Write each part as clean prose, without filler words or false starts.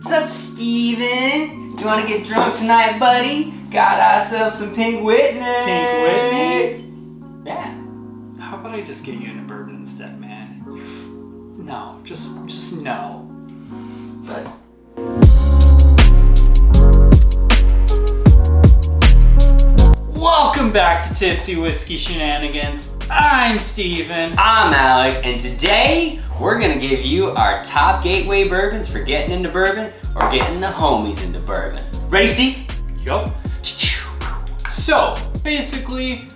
What's up, Steven? You wanna get drunk tonight, buddy? Got ourselves some Pink Whitney. Pink Whitney? Yeah. How about I just get you into bourbon instead, man? No, just no. But welcome back to Tipsy Whiskey Shenanigans. I'm Steven. I'm Alec, and today we're gonna give you our top gateway bourbons for getting into bourbon or getting the homies into bourbon. Ready, Steve? Yup. So, basically,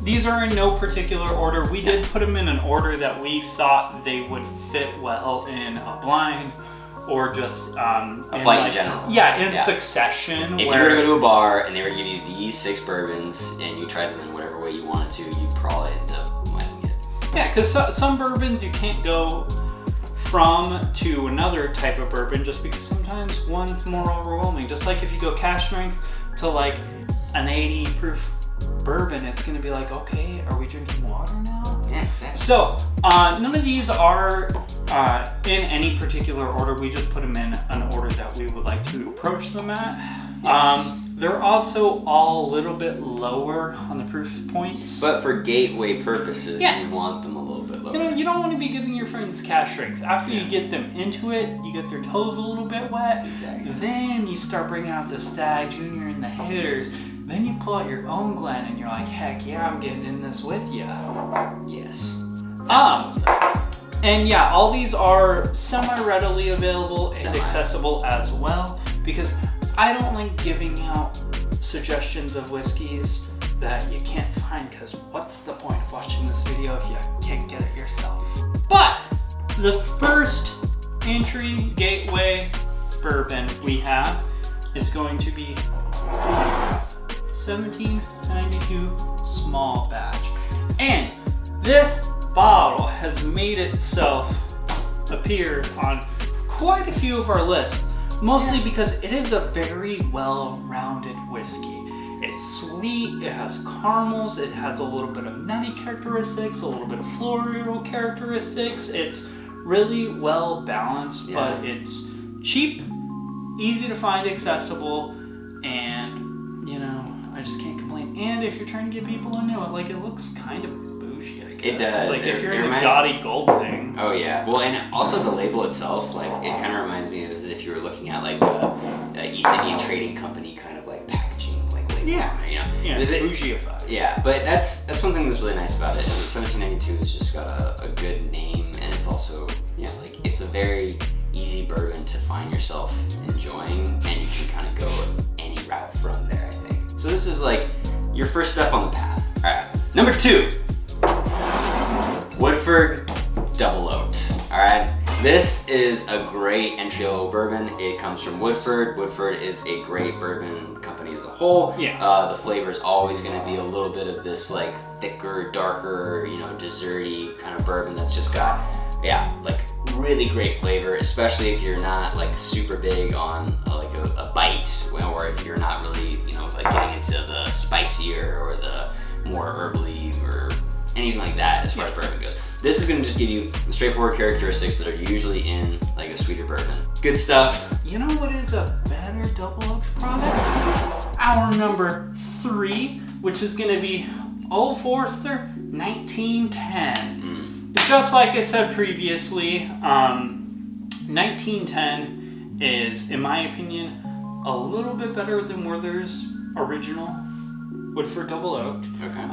these are in no particular order. We did put them in an order that we thought they would fit well in a blind or just a flight in general. Yeah, in succession. If you were to go to a bar and they were to give you these 6 bourbons and you tried them in whatever way you wanted to, you'd probably end up liking it. Yeah, because some bourbons you can't go from to another type of bourbon just because sometimes one's more overwhelming. Just like if you go cash strength to like an 80 proof bourbon, it's going to be like, okay, are we drinking water now? Yeah, exactly. So, none of these are in any particular order. We just put them in an order that we would like to approach them at. Yes. They're also all a little bit lower on the proof points. But for gateway purposes, Yeah. you want them a little bit lower. You know, you don't want to be giving your friends cash strength. After you get them into it, you get their toes a little bit wet. Exactly. Then you start bringing out the Stag Junior and the hitters. Then you pull out your own Glen and you're like, heck yeah, I'm getting in this with you. Yes. That's what's up. And yeah, all these are semi-readily available and Semi. accessible as well, because I don't like giving out suggestions of whiskeys that you can't find, because what's the point of watching this video if you can't get it yourself? But the first entry gateway bourbon we have is going to be 1792 small batch. And this bottle has made itself appear on quite a few of our lists, mostly because it is a very well-rounded whiskey. It's sweet, it has caramels, it has a little bit of nutty characteristics, a little bit of floral characteristics. It's really well balanced, but it's cheap, easy to find, accessible, and you know, I just can't complain. And if you're trying to get people into it, like, it looks kind of bougie, I guess. It does. Like, if you're in the gaudy gold thing. Oh yeah. Well, and also the label itself, like, it kind of reminds me of as if you were looking at like the East Indian Trading Company kind of like packaging, like label. Yeah. You know. Yeah, it's bougeified. Yeah, but that's one thing that's really nice about it. I mean, 1792 has just got a good name, and it's also like it's a very easy bourbon to find yourself enjoying, and you can kind of go any route from there, I think. So this is like your first step on the path. All right, number 2, Woodford Double Oaked. All right, this is a great entry-level bourbon. It comes from Woodford. Woodford is a great bourbon company as a whole. Yeah. The flavor is always going to be a little bit of this like thicker, darker, desserty kind of bourbon that's just got, like really great flavor, especially if you're not like super big on like a bite, or if you're not really, like getting into the spicier or the more herbally or anything like that as far as bourbon goes. This is going to just give you the straightforward characteristics that are usually in like a sweeter bourbon. Good stuff. You know what is a better double oaked product? Our number 3, which is going to be Old Forester 1910. Just like I said previously, 1910 is, in my opinion, a little bit better than Werther's original Woodford Double Oaked. Okay.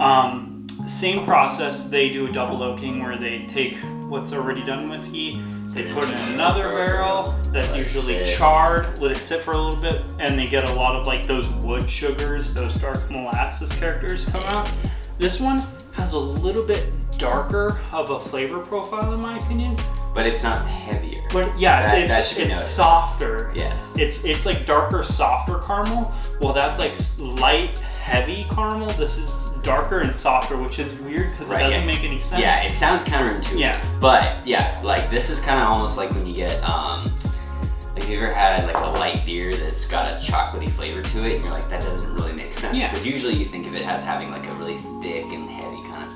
Same process. They do a double oaking where they take what's already done whiskey, they put it in another barrel that's usually charred, let it sit for a little bit, and they get a lot of like those wood sugars, those dark molasses characters come out. This one has a little bit darker of a flavor profile, in my opinion. But it's not heavier. But yeah, That should be it's noted. softer. Yes. It's like darker, softer caramel. Well, that's like light, heavy caramel. This is darker and softer, which is weird because it doesn't make any sense. Yeah, it sounds counterintuitive. Yeah. But yeah, like this is kind of almost like when you get like you ever had like a light beer that's got a chocolatey flavor to it, and you're like, that doesn't really make sense. Yeah. Because usually you think of it as having like a really thick and heavy kind of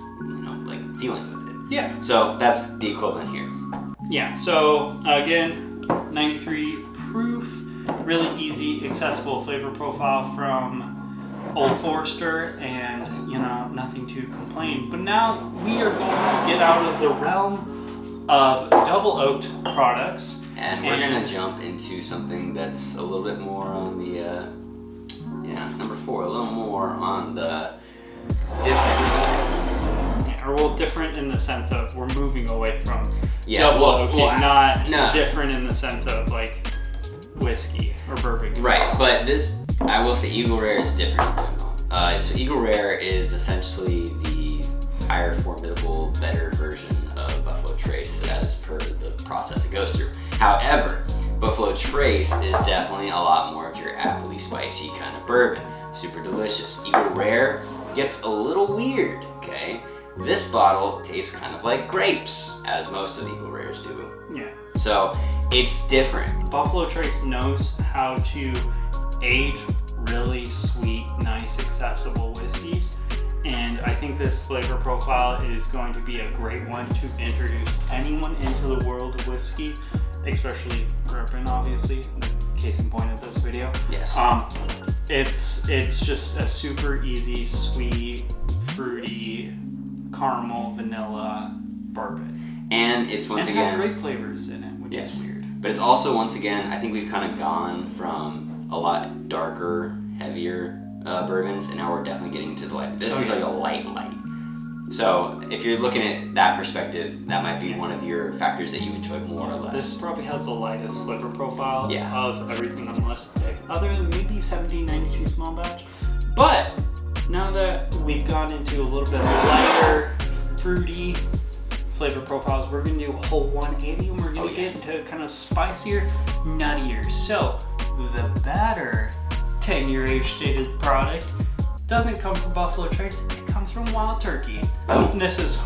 like feeling with it. Yeah. So that's the equivalent here. Yeah. So again, 93 proof. really easy, accessible flavor profile from Old Forester, and nothing to complain. But now we are going to get out of the realm of double oaked products, and we're gonna jump into something that's a little bit more on the number 4, a little more on the different side. Or well, different in the sense of we're moving away from double oaking, not different in the sense of like whiskey or bourbon. Right, but this, I will say, Eagle Rare is different in general. So Eagle Rare is essentially the higher formidable, better version of Buffalo Trace as per the process it goes through. However, Buffalo Trace is definitely a lot more of your appley, spicy kind of bourbon. Super delicious. Eagle Rare gets a little weird, okay? This bottle tastes kind of like grapes, as most of Eagle Rares do. Yeah. So it's different. Buffalo Trace knows how to age really sweet, nice, accessible whiskeys. And I think this flavor profile is going to be a great one to introduce anyone into the world of whiskey, especially bourbon, obviously, the case in point of this video. Yes. It's just a super easy, sweet, fruity, caramel, vanilla bourbon. And it's once and again... has great flavors in it, which is weird. But it's also, once again, I think we've kind of gone from a lot darker, heavier bourbons, and now we're definitely getting into the light. This is like a light. So if you're looking at that perspective, that might be one of your factors that you enjoy more or less. This probably has the lightest flavor profile Yeah. of everything on the list, other than maybe 1792 small batch. But now that we've gone into a little bit lighter, fruity flavor profiles, we're going to do a whole 180, and we're going to get to kind of spicier, nuttier. So the better 10-year age-stated product doesn't come from Buffalo Trace, it comes from Wild Turkey. Oh. This is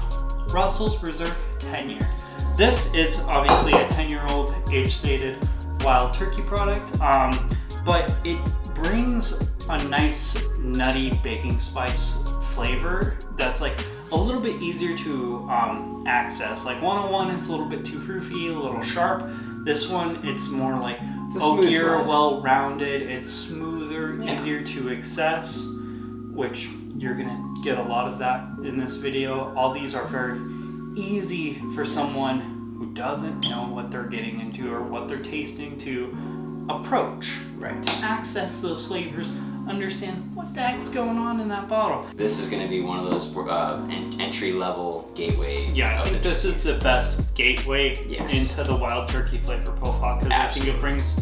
Russell's Reserve 10-year. This is obviously a 10-year-old age-stated Wild Turkey product, but it brings a nice nutty baking spice flavor that's like a little bit easier to access. Like 101, it's a little bit too proofy, a little sharp. This one, it's more like oakier, well-rounded, it's smoother, easier to access, which you're gonna get a lot of that in this video. All these are very easy for someone who doesn't know what they're getting into or what they're tasting to approach. Right. Access those flavors, understand what the heck's going on in that bottle. This is going to be one of those entry-level gateway. Yeah, I think this is the best gateway into the Wild Turkey flavor profile, because I think it brings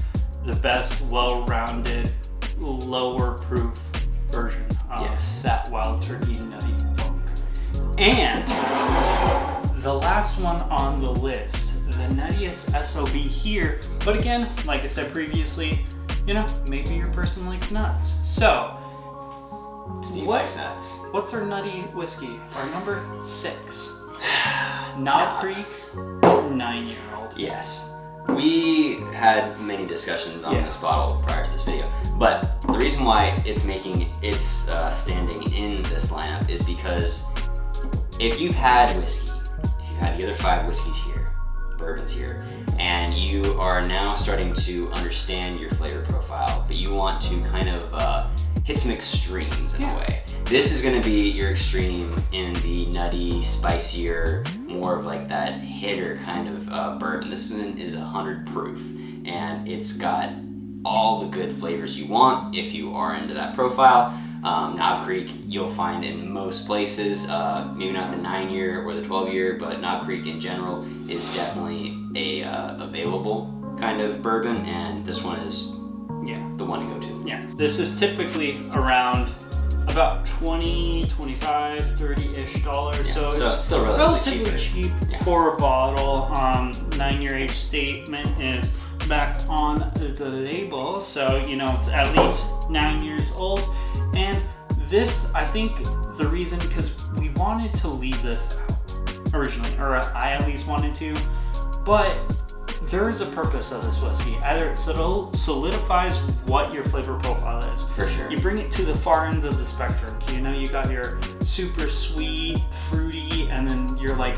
the best, well-rounded, lower proof version of that Wild Turkey nutty funk. And the last one on the list, the nuttiest SOB here, but again, like I said previously, maybe your person likes nuts. So, Steve likes nuts. What's our nutty whiskey? Our number 6. Knob Creek, 9-year-old. Yes. We had many discussions on this bottle prior to this video, but the reason why it's making its standing in this lineup is because if you've had whiskey, if you've had the other 5 whiskeys here, bourbons here, and you are now starting to understand your flavor profile, but you want to kind of hit some extremes in a way. This is going to be your extreme in the nutty, spicier, more of like that hitter kind of bourbon. This one is 100 proof, and it's got all the good flavors you want if you are into that profile. Knob Creek you'll find in most places, maybe not the 9-year or the 12-year, but Knob Creek in general is definitely a available kind of bourbon, and this one is the one to go to. Yeah, this is typically around about $20, $25, $30-ish dollars, so it's still relatively cheap for a bottle. 9-year age statement is back on the label, so it's at least 9 years old. And this, I think the reason, because we wanted to leave this out originally, or I at least wanted to, but there is a purpose of this whiskey. Either it solidifies what your flavor profile is. For sure. You bring it to the far ends of the spectrum. You got your super sweet, fruity, and then you're like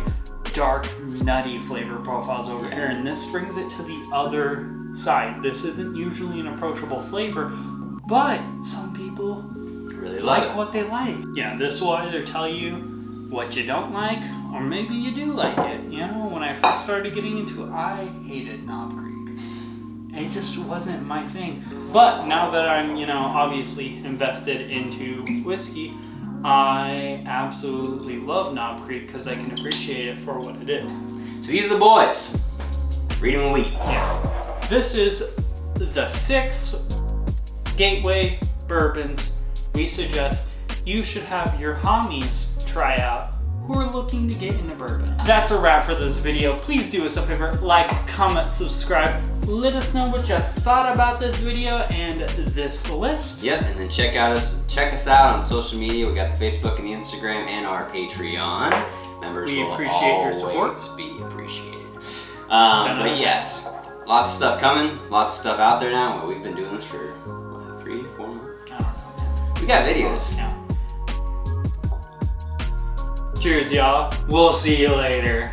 dark, nutty flavor profiles over here, and this brings it to the other side. This isn't usually an approachable flavor, but some people Really like what they like. Yeah, this will either tell you what you don't like, or maybe you do like it. You know, when I first started getting into it, I hated Knob Creek. It just wasn't my thing. But now that I'm, obviously invested into whiskey, I absolutely love Knob Creek because I can appreciate it for what it is. So these are the boys. Read them and wheat. Yeah. This is the 6 Gateway Bourbons we suggest you should have your homies try out who are looking to get into bourbon. That's a wrap for this video. Please do us a favor, like, comment, subscribe. Let us know what you thought about this video and this list. Yep, and then check us out on social media. We got the Facebook and the Instagram and our Patreon. Members We will appreciate your always support. be appreciated. But yes, lots of stuff coming, lots of stuff out there now. We've been doing this for 3-4 months. I don't know. We got videos. Yeah. Cheers, y'all. We'll see you later.